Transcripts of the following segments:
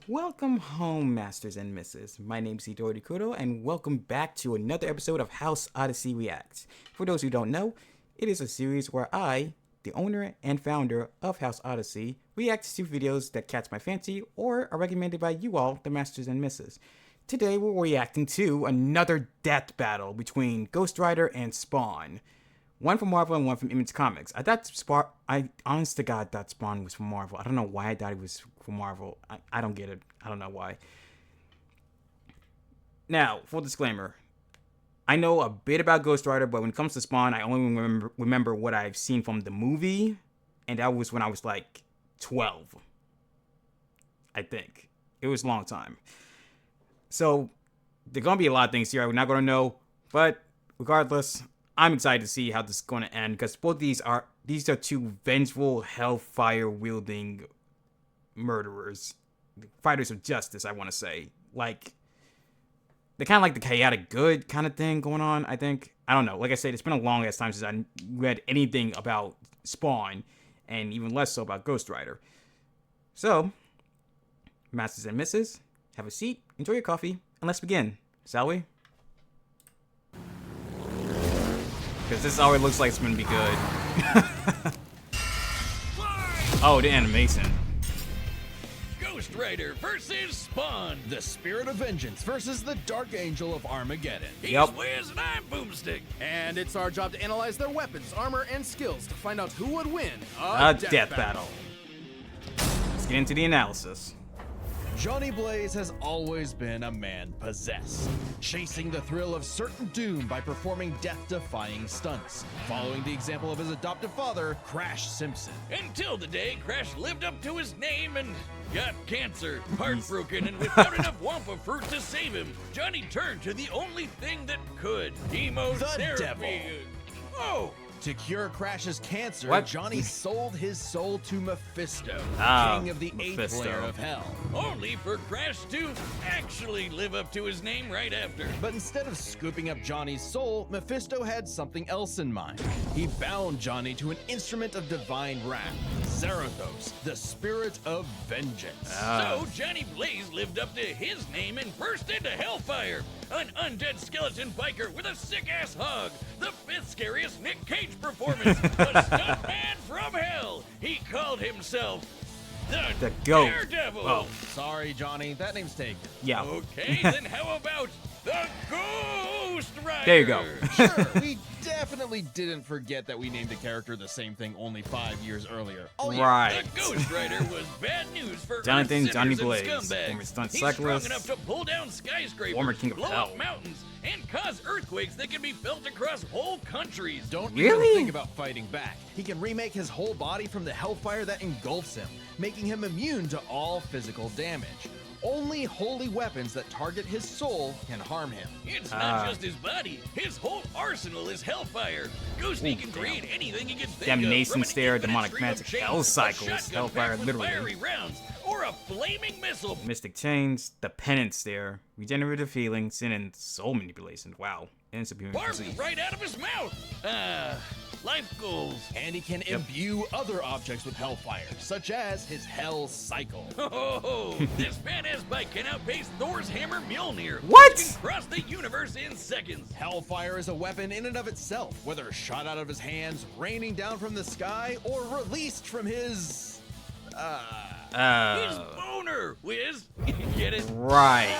Welcome home, masters and misses. My name is HidoriKuro, and welcome back to another episode of House Odyssey Reacts. For those who don't know, it is a series where I, the owner and founder of House Odyssey, reacts to videos that catch my fancy or are recommended by you all, the masters and misses. Today we're reacting to another death battle between Ghost Rider and Spawn. One from Marvel and one from Image Comics. I honest to God thought Spawn was from Marvel. I don't know why I thought he was from Marvel. I don't get it. I don't know why. Now, full disclaimer. I know a bit about Ghost Rider, but when it comes to Spawn, I only remember what I've seen from the movie. And that was when I was like 12. I think. It was a long time. So, there are going to be a lot of things here we're not going to know. But, regardless, I'm excited to see how this is going to end, because both these are two vengeful, hellfire-wielding murderers. Fighters of justice, I want to say. Like, they're kind of like the chaotic good kind of thing going on, I think. I don't know. Like I said, it's been a long ass time since I read anything about Spawn, and even less so about Ghost Rider. So, masters and misses, have a seat, enjoy your coffee, and let's begin, shall we? Because this already looks like it's going to be good. Oh, the animation. Ghost Rider versus Spawn. The Spirit of Vengeance versus the Dark Angel of Armageddon. He's Yep. Wiz and I'm Boomstick. And it's our job to analyze their weapons, armor, and skills to find out who would win A death battle. Let's get into the analysis. Johnny Blaze has always been a man possessed, chasing the thrill of certain doom by performing death-defying stunts, following the example of his adoptive father, Crash Simpson. Until the day Crash lived up to his name and got cancer. Heartbroken and without enough Wampa fruit to save him, Johnny turned to the only thing that could. Chemotherapy. The devil. Oh! To cure Crash's cancer, What? Johnny sold his soul to Mephisto, Ah, king of the eighth Mephisto. layer of hell. Only for Crash to actually live up to his name right after. But instead of scooping up Johnny's soul, Mephisto had something else in mind. He bound Johnny to an instrument of divine wrath, Zarathos, the Spirit of Vengeance. So Johnny Blaze lived up to his name and burst into hellfire. An undead skeleton biker with a sick-ass hog. The fifth scariest Nick Cage performance. A stuntman from hell. He called himself the Goat. Daredevil. Oh. Sorry, Johnny, that name's taken. Yeah. Okay, then how about the Ghost Rider? There you go. Sure, we definitely didn't forget that we named a character the same thing only 5 years earlier. Oh, yeah. Right. The Ghost Rider was bad news for Jonathan Earth Johnny sinners and Blaze, scumbags. former stunt He's cyclist, strong enough to pull down skyscrapers, former king of blow hell. up mountains, and cause earthquakes that can be felt across whole countries. Don't Really? even think about fighting back. He can remake his whole body from the hellfire that engulfs him, making him immune to all physical damage. Only holy weapons that target his soul can harm him. It's not just his body. His whole arsenal is hellfire. Ghosty Ooh, can damn. create anything he can think Damnation of. From an stare, infinite demonic string of magic, chains, hell a cycles, shotgun hellfire packed with literally. fiery rounds, or a flaming missile. Mystic Chains, the Penance Stare, Regenerative Healing, Sin and Soul Manipulation. Wow. And Superior Barfed Physique. right out of his mouth. Life goals. And he can imbue other objects with hellfire, such as his Hell Cycle. Oh, this badass bike can outpace Thor's hammer Mjolnir. What? It can cross the universe in seconds. Hellfire is a weapon in and of itself, whether shot out of his hands, raining down from the sky, or released from his... His boner, Wiz. Get it? Right.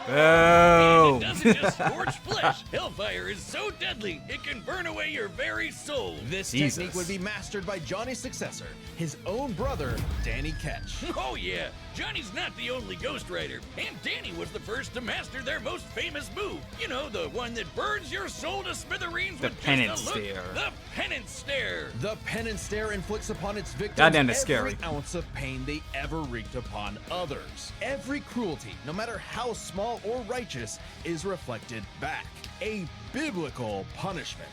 And Boom. it doesn't just scorch flesh. Hellfire is so deadly, it can burn away your very soul. This Jesus. technique would be mastered by Johnny's successor, his own brother, Danny Ketch. Oh yeah, Johnny's not the only Ghost Rider, and Danny was the first to master their most famous move. You know, the one that burns your soul to smithereens The with Penance just a look. Stare. The Penance Stare. The Penance Stare inflicts upon its victims Goddamn, that's every scary. ounce of pain they ever wreaked upon others. Every cruelty, no matter how small small or righteous is reflected back. A biblical punishment.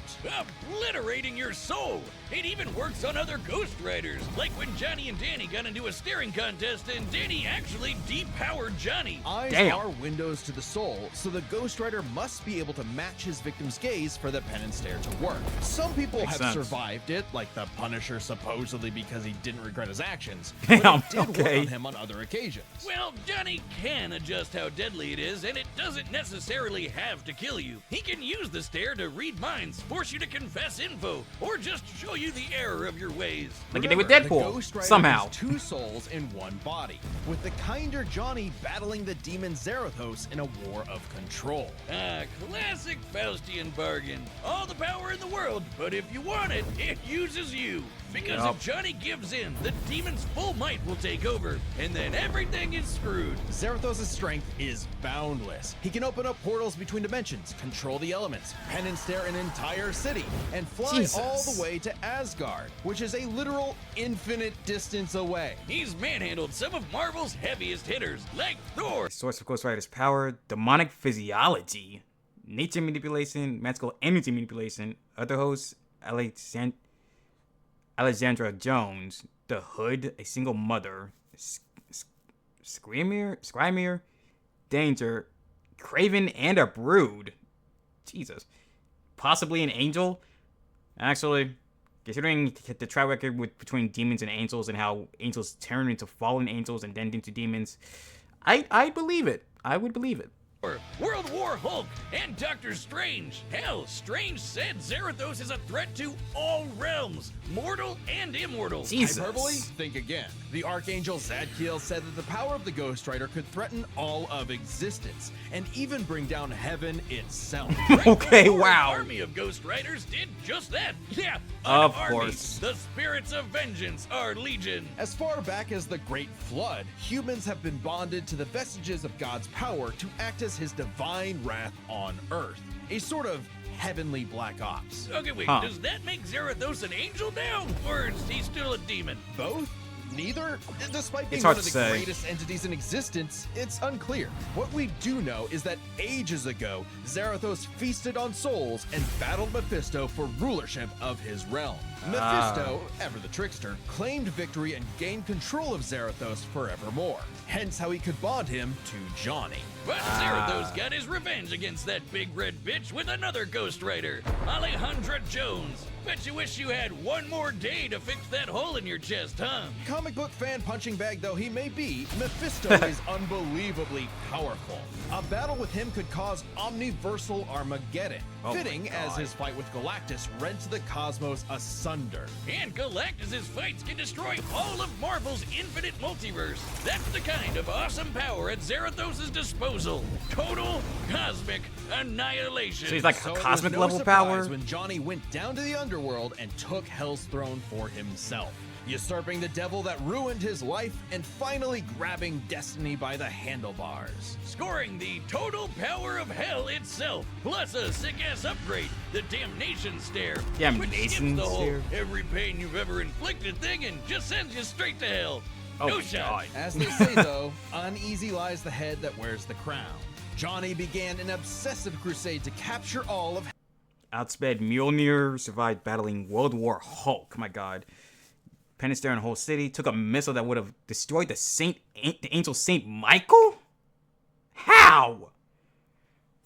Obliterating your soul! It even works on other Ghost Riders, like when Johnny and Danny got into a staring contest and Danny actually depowered Johnny. Eyes Damn. are windows to the soul, so the Ghost Rider must be able to match his victim's gaze for the pen and stare to work. Some people Makes have sense. survived it, like the Punisher supposedly because he didn't regret his actions, Damn, but it did okay. work on him on other occasions. Well, Johnny can adjust how deadly it is, and it doesn't necessarily have to kill you. He can use the stare to read minds, force you to confess info, or just show you the error of your ways. Like he did with Remember, the Deadpool, Ghost Rider somehow. has two souls in one body, with the kinder Johnny battling the demon Zarathos in a war of control. Ah, classic Faustian bargain. All the power in the world, but if you want it, it uses you. Because Yup. if Johnny gives in, the demon's full might will take over, and then everything is screwed. Zarathos' strength is boundless. He can open up portals between dimensions, control the elements, pen and stare an entire city, and fly Jesus. all the way to Asgard, which is a literal infinite distance away. He's manhandled some of Marvel's heaviest hitters, like Thor. Source of Ghost Rider's power, demonic physiology, nature manipulation, magical energy manipulation. Other hosts, Alexandra Jones, The Hood, A Single Mother, Screamer, Danger, Craven, and a Brood. Jesus. Possibly an angel? Actually, considering the track record between demons and angels and how angels turn into fallen angels and then into demons, I believe it. I would believe it. World War Hulk, and Doctor Strange. Hell, Strange said Zarathos is a threat to all realms, mortal and immortal. Jesus. Hyperbole? Think again. The Archangel Zadkiel said that the power of the Ghost Rider could threaten all of existence, and even bring down heaven itself. Okay, Thor's wow. army of Ghost Riders did just that. Yeah, Of an army. course. The spirits of vengeance are legion. As far back as the Great Flood, humans have been bonded to the vestiges of God's power to act as his divine wrath on Earth, a sort of heavenly Black Ops. Okay, wait, Huh. does that make Zarathos an angel now, or is he still a demon? Both? Neither? Despite being It's one hard of the to say. greatest entities in existence, it's unclear. What we do know is that ages ago, Zarathos feasted on souls and battled Mephisto for rulership of his realm. Mephisto, ever the trickster, claimed victory and gained control of Zarathos forevermore. Hence how he could bond him to Johnny. But Zarathos got his revenge against that big red bitch with another Ghost Rider, Alejandra Jones. Bet you wish you had one more day to fix that hole in your chest, huh? Comic book fan punching bag though he may be, Mephisto is unbelievably powerful. A battle with him could cause omniversal Armageddon, Oh my fitting as God. his fight with Galactus rents the cosmos asunder. And Galactus' fights can destroy all of Marvel's infinite multiverse. That's the kind of awesome power at Zarathos' disposal. Total cosmic annihilation. So he's like So a it was cosmic no level surprise power? when Johnny went down to the underworld and took Hell's throne for himself, usurping the devil that ruined his life and finally grabbing destiny by the handlebars. Scoring the total power of hell itself, plus a sick-ass upgrade, the Damnation Stare. which Damnation skips the whole Stare? every pain you've ever inflicted thing and just sends you straight to hell. Oh no my shot. God. As they say though, uneasy lies the head that wears the crown. Johnny began an obsessive crusade to capture all of Outsped Mjolnir, survived battling World War Hulk. My God. Pennister and whole city took a missile that would have destroyed the angel Saint Michael? How?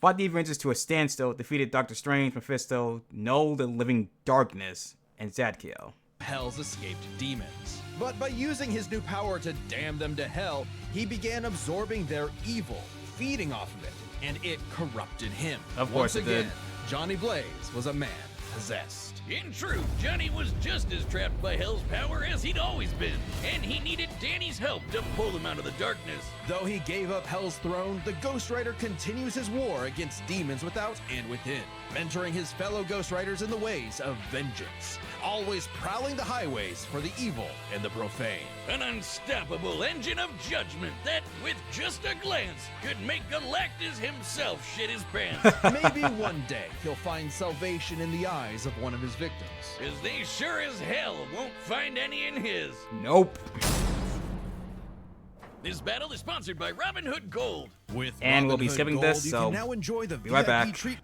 Fought the Avengers to a standstill, defeated Doctor Strange, Mephisto, Null the Living Darkness, and Zadkiel. Hell's escaped demons. But by using his new power to damn them to hell, he began absorbing their evil, feeding off of it, and it corrupted him. Of course Once it did. again, Johnny Blaze was a man possessed. In truth, Johnny was just as trapped by Hell's power as he'd always been, and he needed Danny's help to pull him out of the darkness. Though he gave up Hell's throne, the Ghost Rider continues his war against demons without and within, mentoring his fellow Ghost Riders in the ways of vengeance, always prowling the highways for the evil and the profane. An unstoppable engine of judgment that, with just a glance, could make Galactus himself shit his pants. Maybe one day he'll find salvation in the eyes of one of his victims. Cause they sure as hell won't find any in his. Nope. This battle is sponsored by Robin Hood Gold. With And we'll Robin be Hood skipping Gold, this, you so can now enjoy the be right VIP back. treat.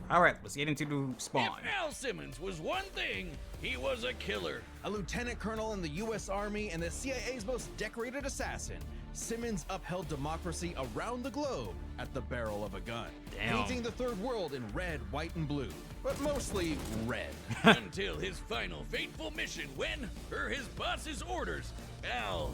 All right, let's get into the Spawn. If Al Simmons was one thing, he was a killer. A lieutenant colonel in the U.S. Army and the CIA's most decorated assassin, Simmons upheld democracy around the globe at the barrel of a gun, Damn. painting the third world in red, white, and blue, but mostly red. Until his final fateful mission when, per his boss's orders, Al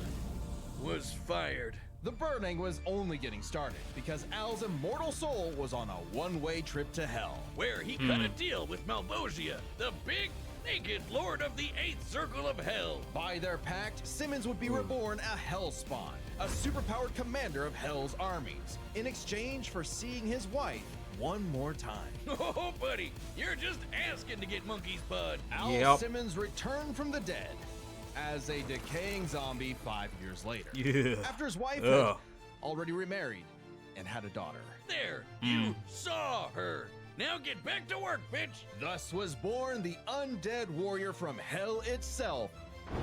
was fired. The burning was only getting started because Al's immortal soul was on a one-way trip to hell. Where he cut a deal with Malvosia, the big, naked lord of the 8th Circle of Hell. By their pact, Simmons would be reborn a hellspawn, a superpowered commander of Hell's armies, in exchange for seeing his wife one more time. Oh, buddy, you're just asking to get monkey's pawed. Al Yep. Simmons returned from the dead as a decaying zombie 5 years later. Yeah. After his wife Ugh. had already remarried and had a daughter. There, you saw her. Now get back to work, bitch. Thus was born the undead warrior from hell itself,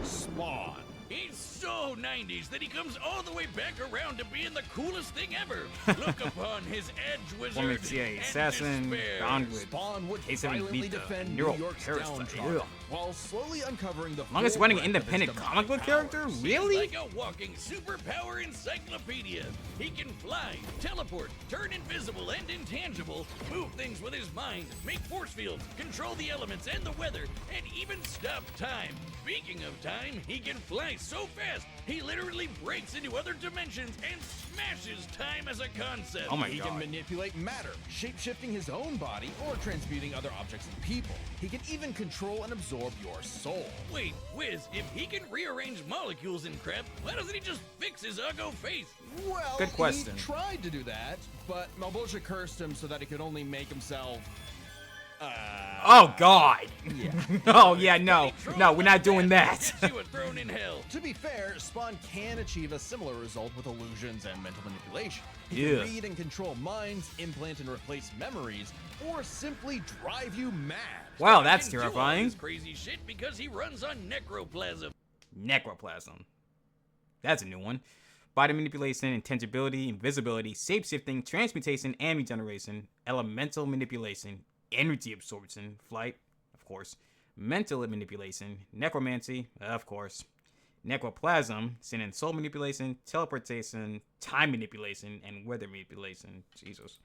Spawn. He's so 90s that he comes all the way back around to being the coolest thing ever. Look upon his edge Former wizard CIA and assassin, despair. bound with Spawn would K7 violently beat the defend neural New York's parasite. downtrodden, Ugh. while slowly uncovering the Longest full running breadth of his independent demonic comic book powers. character? He's Really? like a walking superpower encyclopedia. He can fly, teleport, turn invisible and intangible, move things with his mind, make force fields, control the elements and the weather, and even stop time. Speaking of time, he can fly so fast, he literally breaks into other dimensions and smashes time as a concept. Oh my He can god. manipulate matter, shape-shifting his own body or transmuting other objects and people. He can even control and absorb your soul. Wait, Wiz, if he can rearrange molecules and crap, why doesn't he just fix his uggo face? Well, Good question. he tried to do that, but Malvosia cursed him so that he could only make himself... Oh god. Yeah. Oh yeah, no. No, we're not doing that. Get you a throne in hell. To be fair, Spawn can achieve a similar result with illusions and mental manipulation. He Yeah. can read and control minds, implant and replace memories, or simply drive you mad. Wow, He that's can do all terrifying. this crazy shit because he runs on necroplasm. Necroplasm. That's a new one. Body manipulation, intangibility, invisibility, shape-shifting, transmutation, and regeneration, elemental manipulation, energy absorption, flight, of course, mental manipulation, necromancy, of course, necroplasm, sin and soul manipulation, teleportation, time manipulation, and weather manipulation. Jesus.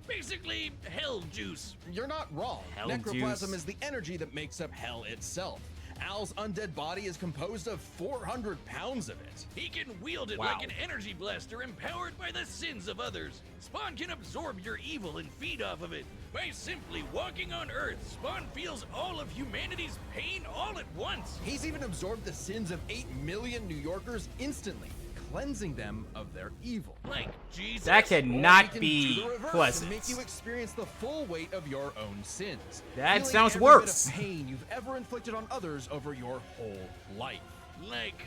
Basically, hell juice. You're not wrong. Hell Necroplasm juice. is the energy that makes up hell itself. Al's undead body is composed of 400 pounds of it. He can wield it Wow. like an energy blaster empowered by the sins of others. Spawn can absorb your evil and feed off of it. By simply walking on Earth, Spawn feels all of humanity's pain all at once. He's even absorbed the sins of 8 million New Yorkers instantly, cleansing them of their evil. Like Jesus. That Or cannot he can be do the reverse pleasant. and make you experience the full weight of your own sins. That feeling sounds every worse. Bit of pain you've ever inflicted on others over your whole life. Like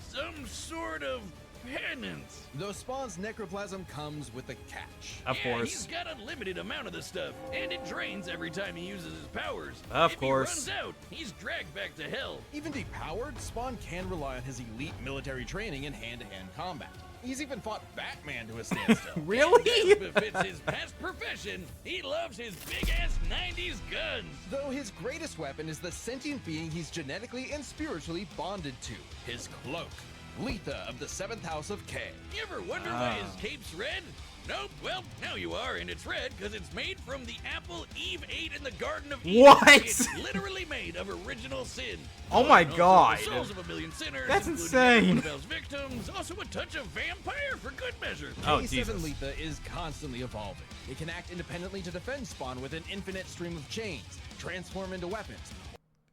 some sort of penance. Though Spawn's necroplasm comes with a catch. Of Yeah, course. he's got unlimited amount of the stuff, and it drains every time he uses his powers. Of if course. he runs out, he's dragged back to hell. Even depowered, Spawn can rely on his elite military training in hand-to-hand combat. He's even fought Batman to a standstill. Really? As befits his past profession, he loves his big-ass 90s guns. Though his greatest weapon is the sentient being he's genetically and spiritually bonded to, his cloak. Letha of the 7th House of K. You ever wonder why his cape's red? Nope, well, now you are, and it's red because it's made from the apple Eve ate in the Garden of Eden. What? It's literally made of original sin. Oh my Also, god. The souls of a million sinners. That's including insane. Bell's victims. Also a touch of vampire for good measure. Oh, K7 Jesus. Letha is constantly evolving. It can act independently to defend Spawn with an infinite stream of chains, transform into weapons,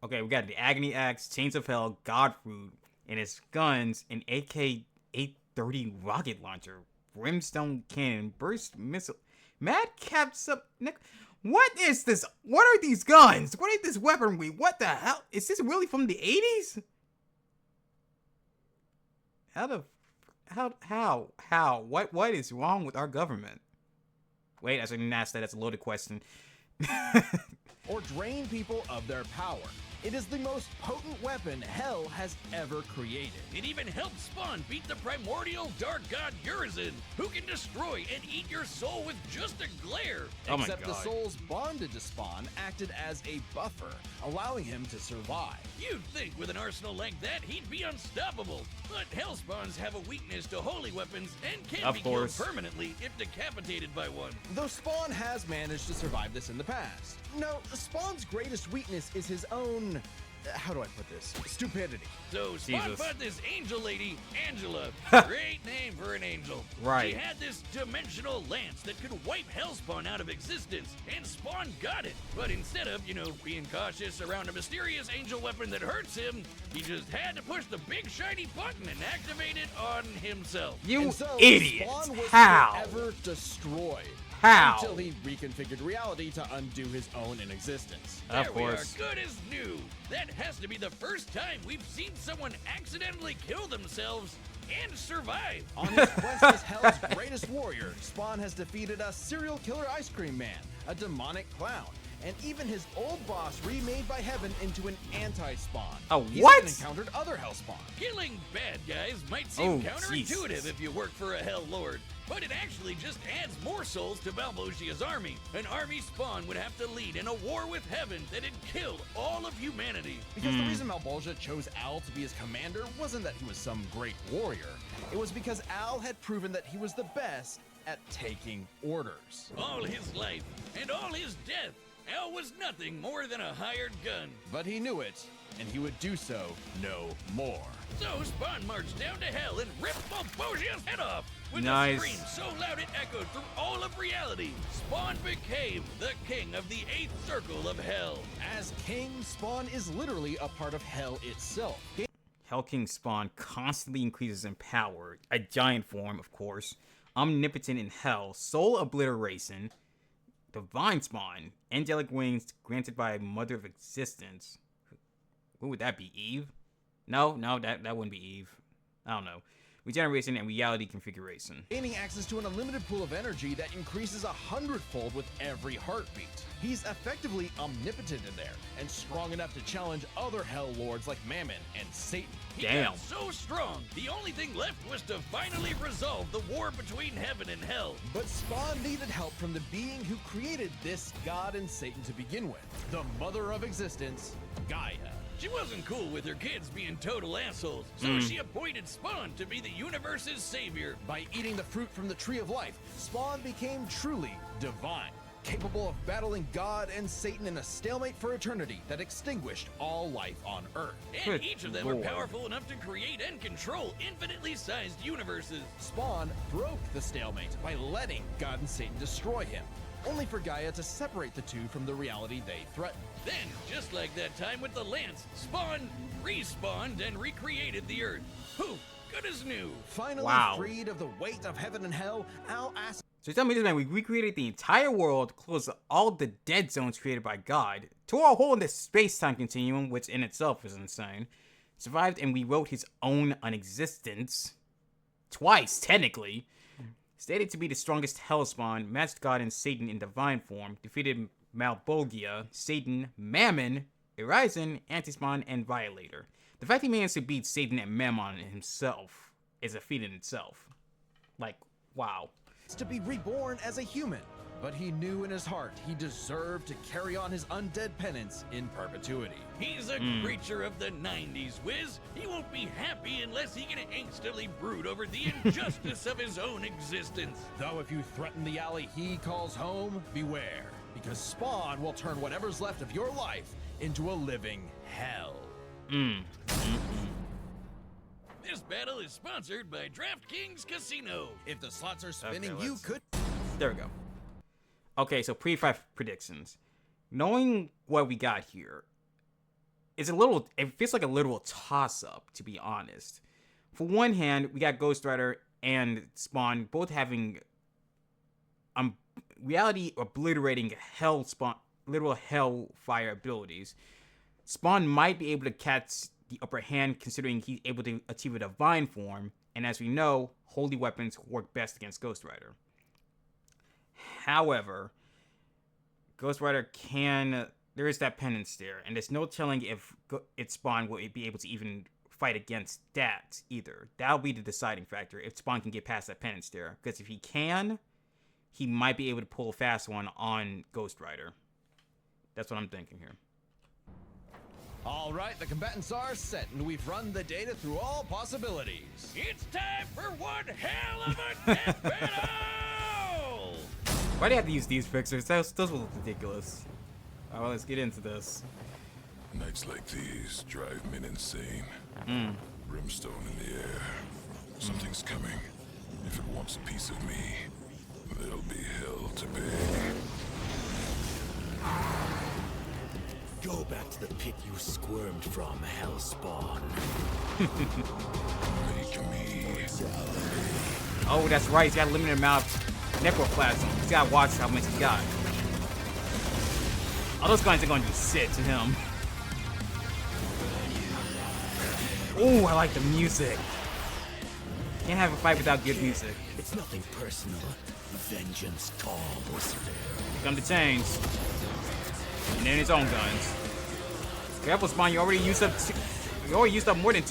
Okay, we got the Agony Axe, Chains of Hell, Godfruit, and his guns, an AK-830 rocket launcher, Brimstone Cannon, Burst Missile, Madcap Sub... What is this? What are these guns? What is this weaponry? What the hell? Is this really from the 80s? How? What is wrong with our government? Wait, I shouldn't ask that. That's a loaded question. or drain people of their power. It is the most potent weapon Hell has ever created. It even helped Spawn beat the primordial dark god Urizen, who can destroy and eat your soul with just a glare. Oh my Except the God. souls bonded to Spawn acted as a buffer, allowing him to survive. You'd think with an arsenal like that, he'd be unstoppable. But Hellspawns have a weakness to holy weapons and can Of be course. killed permanently if decapitated by one. Though Spawn has managed to survive this in the past. No, Spawn's greatest weakness is his own, how do I put this? Stupidity. So Spawn Jesus. fought this angel lady, Angela. Great name for an angel. Right. She had this dimensional lance that could wipe Hellspawn out of existence, and Spawn got it. But instead of, being cautious around a mysterious angel weapon that hurts him, he just had to push the big shiny button and activate it on himself. You And so, idiot! Spawn was How? forever destroyed. How? Until he reconfigured reality to undo his own in existence. Of There we are, course. good as new. That has to be the first time we've seen someone accidentally kill themselves and survive. On his quest as Hell's greatest warrior, Spawn has defeated a serial killer ice cream man, a demonic clown, and even his old boss remade by Heaven into an anti-Spawn. A He's what? even encountered other Hellspawn. Killing bad guys might seem Oh, counterintuitive Jesus. if you work for a Hell Lord, but it actually just adds more souls to Balbosia's army. An army Spawn would have to lead in a war with Heaven that had killed all of humanity. Because the reason Malbolgia chose Al to be his commander wasn't that he was some great warrior. It was because Al had proven that he was the best at taking orders. All his life and all his death, Al was nothing more than a hired gun. But he knew it, and he would do so no more. So Spawn marched down to Hell and ripped Balbosia's head off. With Nice. a scream so loud it echoed through all of reality, Spawn became the king of the 8th circle of Hell. As King, Spawn is literally a part of Hell itself. Hell King Spawn constantly increases in power, a giant form, of course, omnipotent in hell, soul obliteration, divine spawn, angelic wings granted by Mother of Existence. Who would that be? Eve? No, that wouldn't be Eve. I don't know. Regeneration and reality configuration. Gaining access to an unlimited pool of energy that increases 100-fold with every heartbeat. He's effectively omnipotent in there, and strong enough to challenge other Hell Lords like Mammon and Satan. He Damn. got so strong, the only thing left was to finally resolve the war between Heaven and Hell. But Spawn needed help from the being who created this god and Satan to begin with, the Mother of Existence, Gaia. She wasn't cool with her kids being total assholes, so she appointed Spawn to be the universe's savior. By eating the fruit from the Tree of Life, Spawn became truly divine, capable of battling God and Satan in a stalemate for eternity that extinguished all life on Earth. And Good each of them lord. are powerful enough to create and control infinitely sized universes. Spawn broke the stalemate by letting God and Satan destroy him, only for Gaia to separate the two from the reality they threatened. Then, just like that time with the Lance, Spawn respawned and recreated the Earth. Poof, good as new. Finally Wow. freed of the weight of heaven and hell, Al asked So you tell me this, man, we recreated the entire world, closed all the dead zones created by God, tore a hole in the space-time continuum, which in itself is insane, survived and rewrote his own unexistence, twice, technically, stated to be the strongest Hellspawn, matched God and Satan in divine form, defeated Malbolgia, Satan, Mammon, Urizen, Antispawn, and Violator. The fact he managed to beat Satan and Mammon himself is a feat in itself. Like, wow. to be reborn as a human. But he knew in his heart he deserved to carry on his undead penance in perpetuity. He's a creature of the 90s, Wiz. He won't be happy unless he can instantly brood over the injustice of his own existence. Though if you threaten the alley he calls home, beware, because Spawn will turn whatever's left of your life into a living hell. This battle is sponsored by DraftKings Casino. If the slots are spinning, Okay, you let's- could... There we go. Okay, so pre-5 predictions. Knowing what we got here, it feels like a literal toss-up, to be honest. For one hand, we got Ghost Rider and Spawn both having reality obliterating literal hellfire abilities. Spawn might be able to catch the upper hand considering he's able to achieve a divine form, and as we know, holy weapons work best against Ghost Rider. However, Ghost Rider can there is that penance there, and there's no telling if its Spawn will be able to even fight against that either. That'll be the deciding factor if Spawn can get past that penance there. Because if he can, he might be able to pull a fast one on Ghost Rider. That's what I'm thinking here. All right, the combatants are set, and we've run the data through all possibilities. It's time for one hell of a death battle! Why do you have to use these pictures? Those look ridiculous. Alright, well, let's get into this. Nights like these drive men insane. Brimstone in the air. Something's coming. If it wants a piece of me, there'll be hell to pay. Go back to the pit you squirmed from, hellspawn. Make me. Oh, that's right. He's got a limited amount of necroplasm. He's got to watch how much he's got. All those guys are going to do shit to him. Ooh, I like the music. Can't have a fight without good music. It's nothing personal. Vengeance calls. Here come the chains. And then his own guns. Careful, Spawn. You already used up more than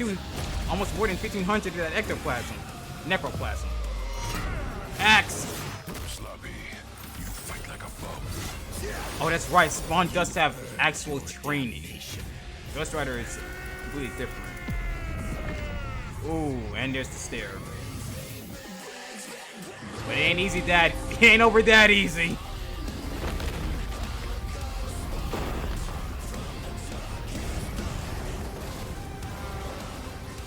almost more than 1,500 of that ectoplasm. Necroplasm. Axe. Sloppy, you fight like a bum. Oh, that's right. Spawn does have actual training. Ghost Rider is completely different. Ooh, and there's the stair. But it ain't easy that. It ain't over that easy.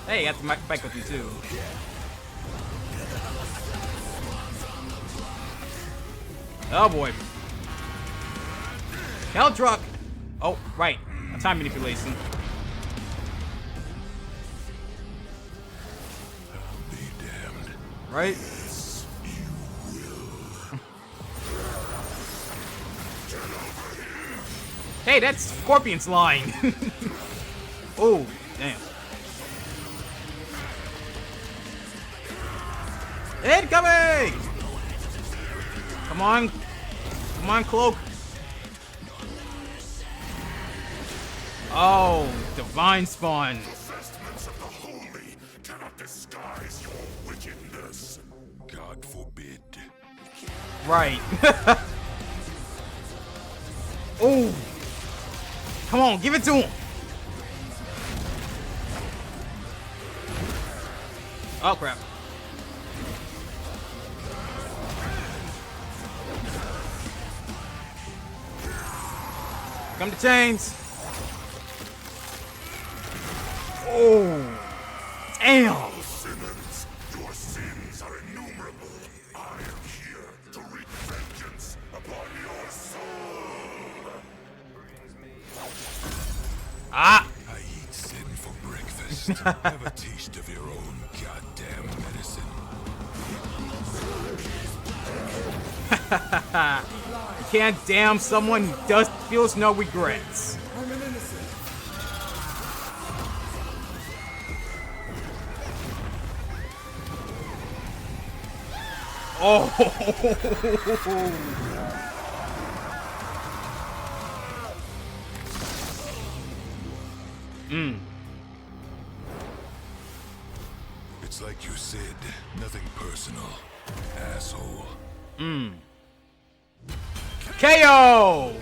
Hey, I have to fight with you too. Oh boy. Hell truck. Oh, right. Time manipulation. Be damned. Right? Hey, that's Scorpion's line. Oh, damn. Incoming! Come on. Come on, Cloak. Oh, Divine Spawn. Vestments of the holy cannot disguise your wickedness. God forbid. Right. Oh. Come on, give it to him. Oh, crap. Come to chains. Oh. Damn. Simmons, your sins are innumerable. I am here to wreak vengeance upon your soul. Ah. I eat sin for breakfast. Have a taste of your own goddamn medicine. You can't damn someone who feels no regrets. Oh. It's like you said, nothing personal, asshole. KO!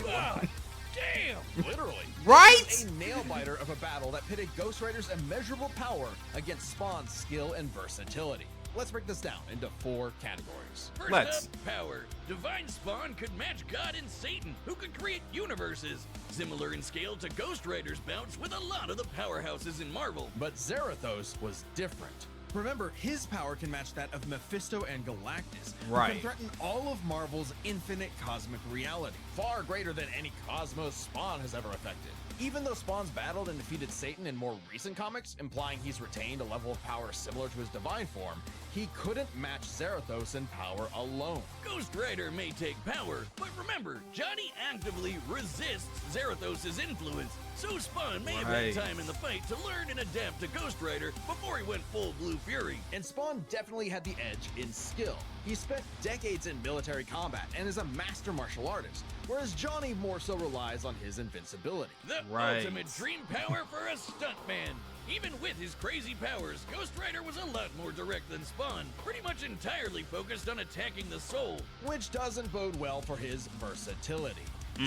Damn! Literally. Right? A nail-biter of a battle that pitted Ghost Rider's immeasurable power against Spawn's skill and versatility. Let's break this down into 4 categories. First Let's. up, power. Divine Spawn could match God and Satan, who could create universes. Similar in scale to Ghost Rider's bouts with a lot of the powerhouses in Marvel. But Zarathos was different. Remember, his power can match that of Mephisto and Galactus, who Right. can threaten all of Marvel's infinite cosmic reality, far greater than any cosmos Spawn has ever affected. Even though Spawn's battled and defeated Satan in more recent comics, implying he's retained a level of power similar to his divine form, he couldn't match Zarathos in power alone. Ghost Rider may take power, but remember, Johnny actively resists Zarathos' influence, so Spawn may have had time in the fight to learn and adapt to Ghost Rider before he went full Blue Fury. And Spawn definitely had the edge in skill. He spent decades in military combat and is a master martial artist, whereas Johnny more so relies on his invincibility. The ultimate dream power for a stuntman. Even with his crazy powers, Ghost Rider was a lot more direct than Spawn, pretty much entirely focused on attacking the soul. Which doesn't bode well for his versatility.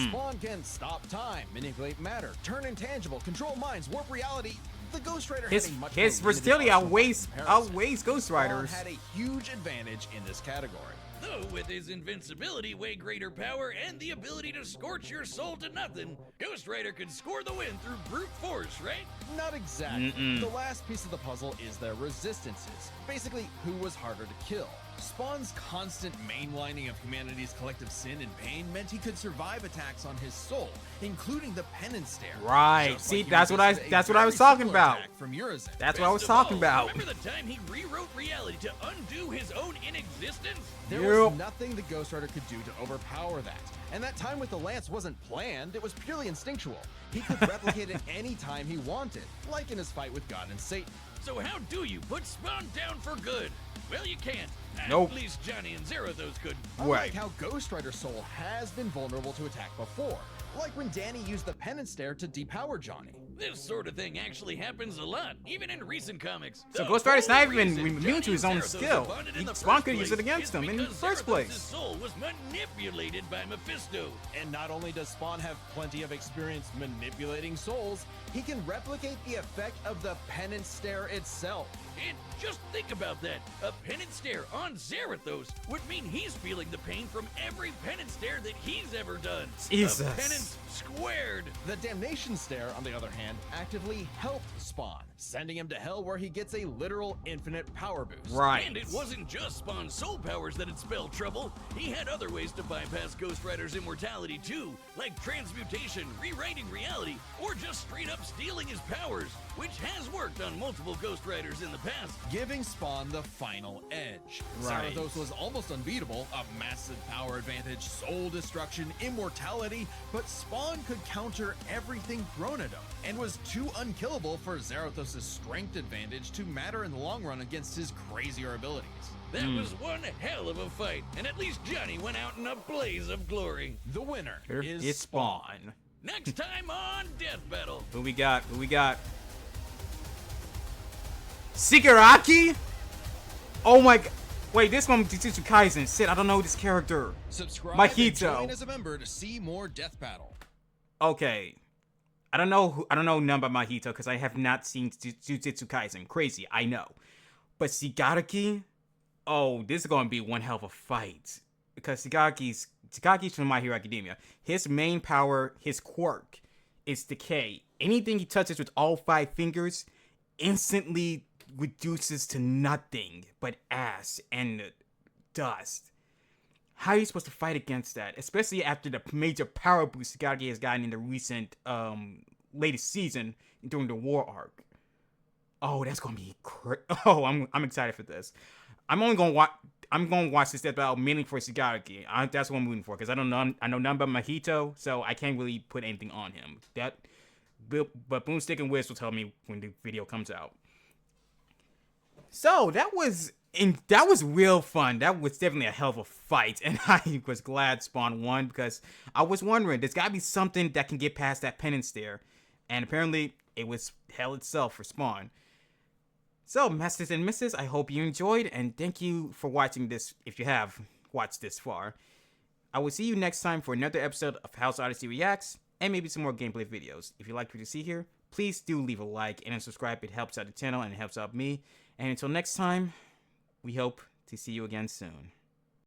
Spawn can stop time, manipulate matter, turn intangible, control minds, warp reality. The Ghost Rider his had a much his more versatility limited arsenal in comparison. outweighs Ghost Rider's. Spawn had a huge advantage in this category. Though with his invincibility, way greater power, and the ability to scorch your soul to nothing, Ghost Rider could score the win through brute force, right? Not exactly. The last piece of the puzzle is their resistances. Basically, who was harder to kill. Spawn's constant mainlining of humanity's collective sin and pain meant he could survive attacks on his soul, including the penance stare. Right. Just See, like he that's what I resisted was a talking very similar about. attack from Urizen. That's what I was Best of talking all, about. Remember the time he rewrote reality to undo his own inexistence? There Yep. was nothing the Ghost Rider could do to overpower that. And that time with the lance wasn't planned, it was purely instinctual. He could replicate it any time he wanted, like in his fight with God and Satan. So how do you put Spawn down for good? Well, you can't. Nope. At least Johnny and Zarathos could. Unlike how Ghost Rider's soul has been vulnerable to attack before, like when Danny used the penance stare to depower Johnny. This sort of thing actually happens a lot, even in recent comics. So The Ghost Rider's whole not even reason immune Johnny to his and own Zarathos skill. bonded in the Spawn first could use it place against is him in the because first Zarathos' place. soul was manipulated by Mephisto. And not only does Spawn have plenty of experience manipulating souls, he can replicate the effect of the penance stare itself. And just think about that. A penance stare on Zarathos would mean he's feeling the pain from every penance stare that he's ever done. Jesus. A penance squared. The damnation stare, on the other hand, actively helped Spawn, sending him to hell where he gets a literal infinite power boost. Right. And it wasn't just Spawn's soul powers that had spelled trouble. He had other ways to bypass Ghost Rider's immortality too, like transmutation, rewriting reality, or just straight up stealing his powers, which has worked on multiple Ghost Riders in the past. Giving Spawn the final edge. Right. Zarathos was almost unbeatable, a massive power advantage, soul destruction, immortality, but Spawn could counter everything thrown at him, and was too unkillable for Zarathos' strength advantage to matter in the long run against his crazier abilities. That was one hell of a fight, and at least Johnny went out in a blaze of glory. The winner Here is it's Spawn. Next time on Death Battle. Who we got? Who we got? Shigaraki? Oh my god. Wait, this one Jujutsu Kaisen. Shit, I don't know this character. Subscribe Mahito. and join as a member to see more Death Battle. Okay. I don't know none about Mahito because I have not seen Jujutsu Kaisen. Crazy, I know. But Shigaraki? Oh, this is gonna be one hell of a fight. Because Shigaraki's from My Hero Academia. His main power, his quirk, is decay. Anything he touches with all 5 fingers instantly reduces to nothing but ash and dust. How are you supposed to fight against that? Especially after the major power boost Shigaraki has gotten in the recent latest season during the war arc. Oh, that's gonna be oh, I'm excited for this. I'm gonna watch this Death Battle mainly for Shigaraki. That's what I'm rooting for because I know nothing about Mahito, so I can't really put anything on him. But Boomstick and Wiz will tell me when the video comes out. So that was real fun. That was definitely a hell of a fight, and I was glad Spawn won because I was wondering there's gotta be something that can get past that penance stare, and apparently it was hell itself for Spawn. So, masters and misses, I hope you enjoyed, and thank you for watching this if you have watched this far. I will see you next time for another episode of House Odyssey Reacts, and maybe some more gameplay videos. If you like what you see here, please do leave a like and subscribe. It helps out the channel and it helps out me. And until next time, we hope to see you again soon.